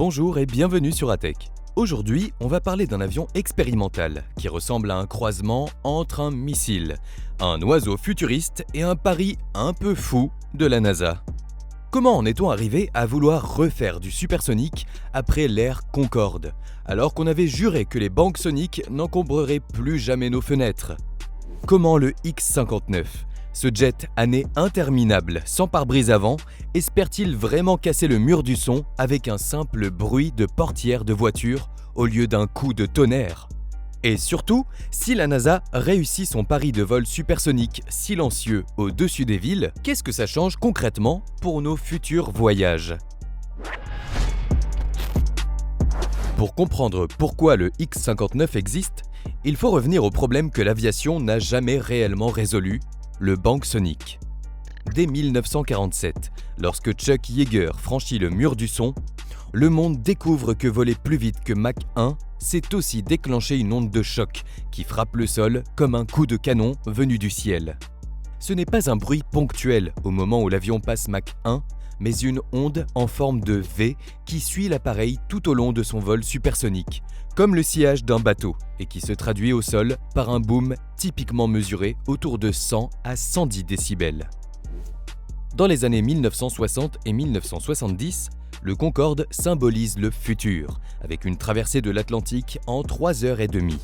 Bonjour et bienvenue sur Atech. Aujourd'hui, on va parler d'un avion expérimental qui ressemble à un croisement entre un missile, un oiseau futuriste et un pari un peu fou de la NASA. Comment en est-on arrivé à vouloir refaire du supersonique après l'ère Concorde, alors qu'on avait juré que les banques soniques n'encombreraient plus jamais nos fenêtres? Comment le X-59, ce jet à nez interminable sans pare-brise avant, espère-t-il vraiment casser le mur du son avec un simple bruit de portière de voiture au lieu d'un coup de tonnerre? Et surtout, si la NASA réussit son pari de vol supersonique silencieux au-dessus des villes, qu'est-ce que ça change concrètement pour nos futurs voyages? Pour comprendre pourquoi le X-59 existe, il faut revenir au problème que l'aviation n'a jamais réellement résolu, le banc sonique. Dès 1947, lorsque Chuck Yeager franchit le mur du son, le monde découvre que voler plus vite que Mach 1, c'est aussi déclencher une onde de choc qui frappe le sol comme un coup de canon venu du ciel. Ce n'est pas un bruit ponctuel au moment où l'avion passe Mach 1, mais une onde en forme de V qui suit l'appareil tout au long de son vol supersonique, comme le sillage d'un bateau, et qui se traduit au sol par un boom typiquement mesuré autour de 100 à 110 décibels. Dans les années 1960 et 1970, le Concorde symbolise le futur, avec une traversée de l'Atlantique en 3h30.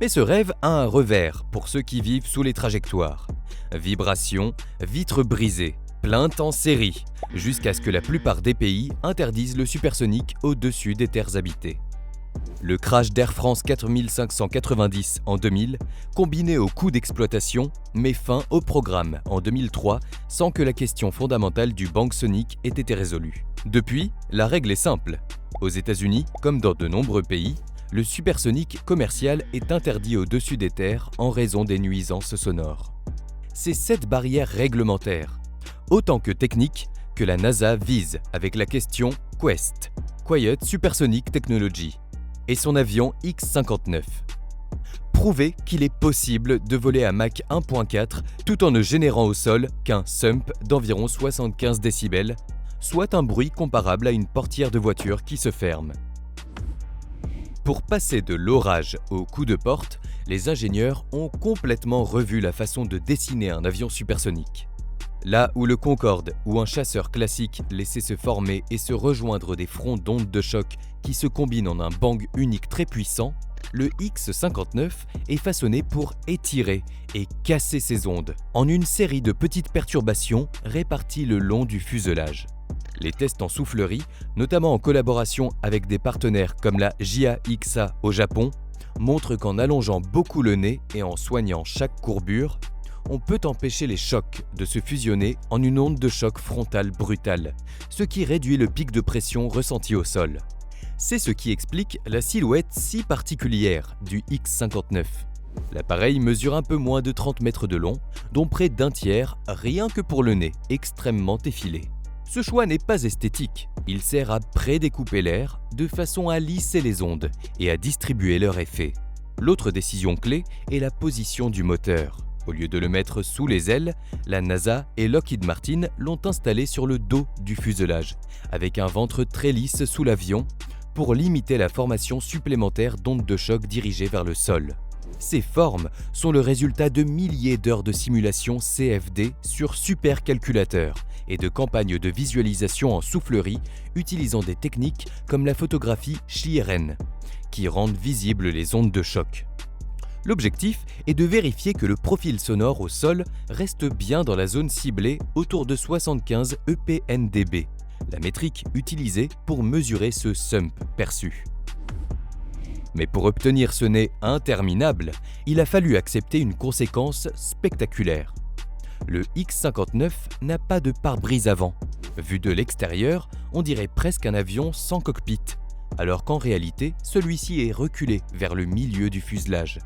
Mais ce rêve a un revers pour ceux qui vivent sous les trajectoires. Vibrations, vitres brisées, plaintes en série, jusqu'à ce que la plupart des pays interdisent le supersonique au-dessus des terres habitées. Le crash d'Air France 4590 en 2000, combiné au coût d'exploitation, met fin au programme en 2003 sans que la question fondamentale du banc sonique ait été résolue. Depuis, la règle est simple. Aux États-Unis, comme dans de nombreux pays, le supersonique commercial est interdit au-dessus des terres en raison des nuisances sonores. C'est cette barrière réglementaire, autant que technique, que la NASA vise avec la question QuEST, Quiet Supersonic Technology, et son avion X-59. Prouver qu'il est possible de voler à Mach 1.4 tout en ne générant au sol qu'un sump d'environ 75 décibels, soit un bruit comparable à une portière de voiture qui se ferme. Pour passer de l'orage au coup de porte, les ingénieurs ont complètement revu la façon de dessiner un avion supersonique. Là où le Concorde ou un chasseur classique laissait se former et se rejoindre des fronts d'ondes de choc qui se combinent en un bang unique très puissant, le X-59 est façonné pour étirer et casser ces ondes en une série de petites perturbations réparties le long du fuselage. Les tests en soufflerie, notamment en collaboration avec des partenaires comme la JAXA au Japon, montrent qu'en allongeant beaucoup le nez et en soignant chaque courbure, on peut empêcher les chocs de se fusionner en une onde de choc frontale brutale, ce qui réduit le pic de pression ressenti au sol. C'est ce qui explique la silhouette si particulière du X-59. L'appareil mesure un peu moins de 30 mètres de long, dont près d'un tiers rien que pour le nez, extrêmement effilé. Ce choix n'est pas esthétique, il sert à prédécouper l'air de façon à lisser les ondes et à distribuer leur effet. L'autre décision clé est la position du moteur. Au lieu de le mettre sous les ailes, la NASA et Lockheed Martin l'ont installé sur le dos du fuselage, avec un ventre très lisse sous l'avion, pour limiter la formation supplémentaire d'ondes de choc dirigées vers le sol. Ces formes sont le résultat de milliers d'heures de simulation CFD sur supercalculateur et de campagnes de visualisation en soufflerie utilisant des techniques comme la photographie Schlieren, qui rendent visibles les ondes de choc. L'objectif est de vérifier que le profil sonore au sol reste bien dans la zone ciblée autour de 75 EPNdB, la métrique utilisée pour mesurer ce sump perçu. Mais pour obtenir ce nez interminable, il a fallu accepter une conséquence spectaculaire. Le X-59 n'a pas de pare-brise avant. Vu de l'extérieur, on dirait presque un avion sans cockpit, alors qu'en réalité, celui-ci est reculé vers le milieu du fuselage,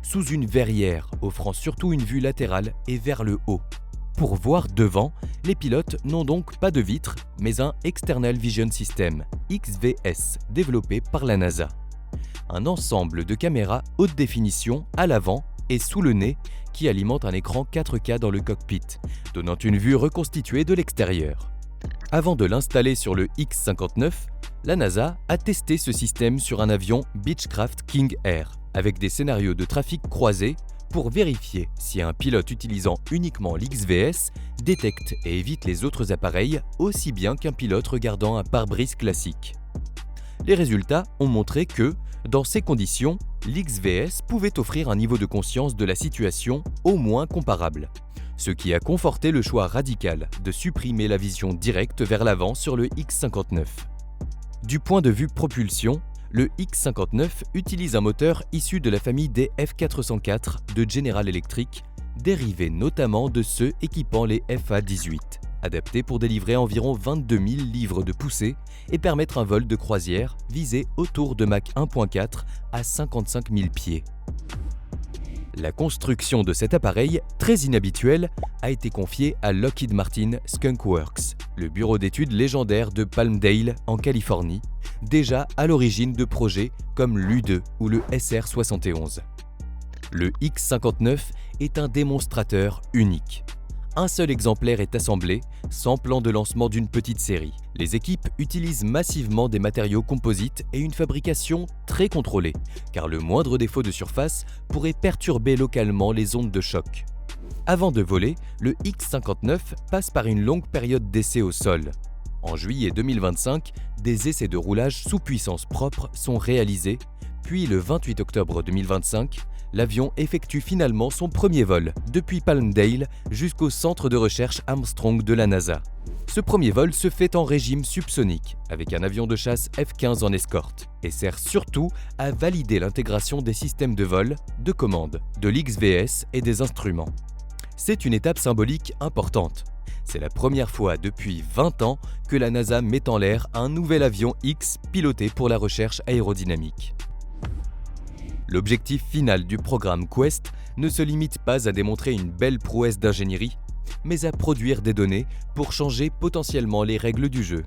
sous une verrière offrant surtout une vue latérale et vers le haut. Pour voir devant, les pilotes n'ont donc pas de vitres, mais un External Vision System, XVS, développé par la NASA. Un ensemble de caméras haute définition à l'avant et sous le nez qui alimente un écran 4K dans le cockpit, donnant une vue reconstituée de l'extérieur. Avant de l'installer sur le X-59, La NASA a testé ce système sur un avion Beechcraft King Air, avec des scénarios de trafic croisés pour vérifier si un pilote utilisant uniquement l'XVS détecte et évite les autres appareils aussi bien qu'un pilote regardant un pare-brise classique. Les résultats ont montré que, dans ces conditions, l'XVS pouvait offrir un niveau de conscience de la situation au moins comparable, ce qui a conforté le choix radical de supprimer la vision directe vers l'avant sur le X-59. Du point de vue propulsion, le X-59 utilise un moteur issu de la famille des F404 de General Electric, dérivé notamment de ceux équipant les FA-18, adaptés pour délivrer environ 22 000 livres de poussée et permettre un vol de croisière visé autour de Mach 1.4 à 55 000 pieds. La construction de cet appareil, très inhabituel, a été confiée à Lockheed Martin Skunk Works, le bureau d'études légendaire de Palmdale en Californie, déjà à l'origine de projets comme l'U-2 ou le SR-71. Le X-59 est un démonstrateur unique. Un seul exemplaire est assemblé, sans plan de lancement d'une petite série. Les équipes utilisent massivement des matériaux composites et une fabrication très contrôlée, car le moindre défaut de surface pourrait perturber localement les ondes de choc. Avant de voler, le X-59 passe par une longue période d'essai au sol. En juillet 2025, des essais de roulage sous puissance propre sont réalisés, puis le 28 octobre 2025, l'avion effectue finalement son premier vol depuis Palmdale jusqu'au centre de recherche Armstrong de la NASA. Ce premier vol se fait en régime subsonique, avec un avion de chasse F-15 en escorte, et sert surtout à valider l'intégration des systèmes de vol, de commande, de l'XVS et des instruments. C'est une étape symbolique importante. C'est la première fois depuis 20 ans que la NASA met en l'air un nouvel avion X piloté pour la recherche aérodynamique. L'objectif final du programme Quest ne se limite pas à démontrer une belle prouesse d'ingénierie, mais à produire des données pour changer potentiellement les règles du jeu.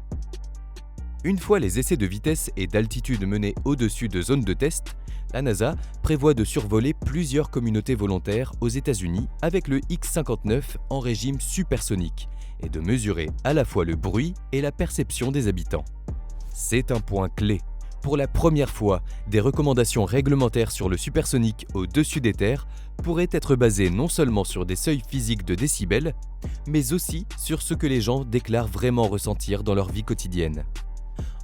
Une fois les essais de vitesse et d'altitude menés au-dessus de zones de test, la NASA prévoit de survoler plusieurs communautés volontaires aux États-Unis avec le X-59 en régime supersonique et de mesurer à la fois le bruit et la perception des habitants. C'est un point clé. Pour la première fois, des recommandations réglementaires sur le supersonique au-dessus des terres pourraient être basées non seulement sur des seuils physiques de décibels, mais aussi sur ce que les gens déclarent vraiment ressentir dans leur vie quotidienne.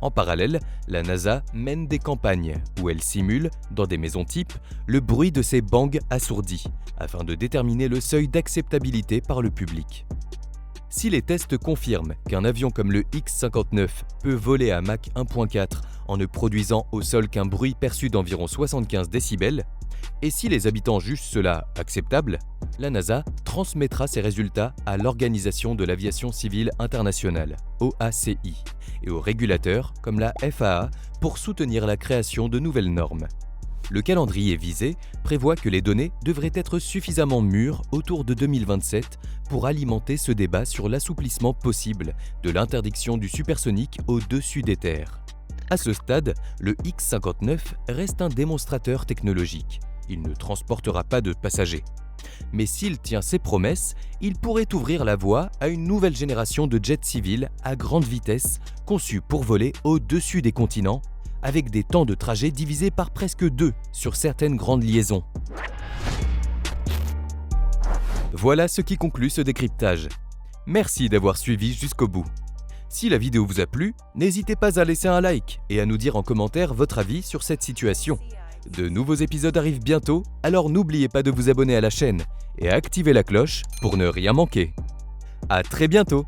En parallèle, la NASA mène des campagnes où elle simule, dans des maisons types, le bruit de ces bangs assourdis, afin de déterminer le seuil d'acceptabilité par le public. Si les tests confirment qu'un avion comme le X-59 peut voler à Mach 1.4 en ne produisant au sol qu'un bruit perçu d'environ 75 décibels, et si les habitants jugent cela acceptable, la NASA transmettra ces résultats à l'Organisation de l'aviation civile internationale, OACI, et aux régulateurs comme la FAA pour soutenir la création de nouvelles normes. Le calendrier visé prévoit que les données devraient être suffisamment mûres autour de 2027 pour alimenter ce débat sur l'assouplissement possible de l'interdiction du supersonique au-dessus des terres. À ce stade, le X-59 reste un démonstrateur technologique. Il ne transportera pas de passagers. Mais s'il tient ses promesses, il pourrait ouvrir la voie à une nouvelle génération de jets civils à grande vitesse conçus pour voler au-dessus des continents, avec des temps de trajet divisés par presque 2 sur certaines grandes liaisons. Voilà ce qui conclut ce décryptage. Merci d'avoir suivi jusqu'au bout. Si la vidéo vous a plu, n'hésitez pas à laisser un like et à nous dire en commentaire votre avis sur cette situation. De nouveaux épisodes arrivent bientôt, alors n'oubliez pas de vous abonner à la chaîne et à activer la cloche pour ne rien manquer. À très bientôt!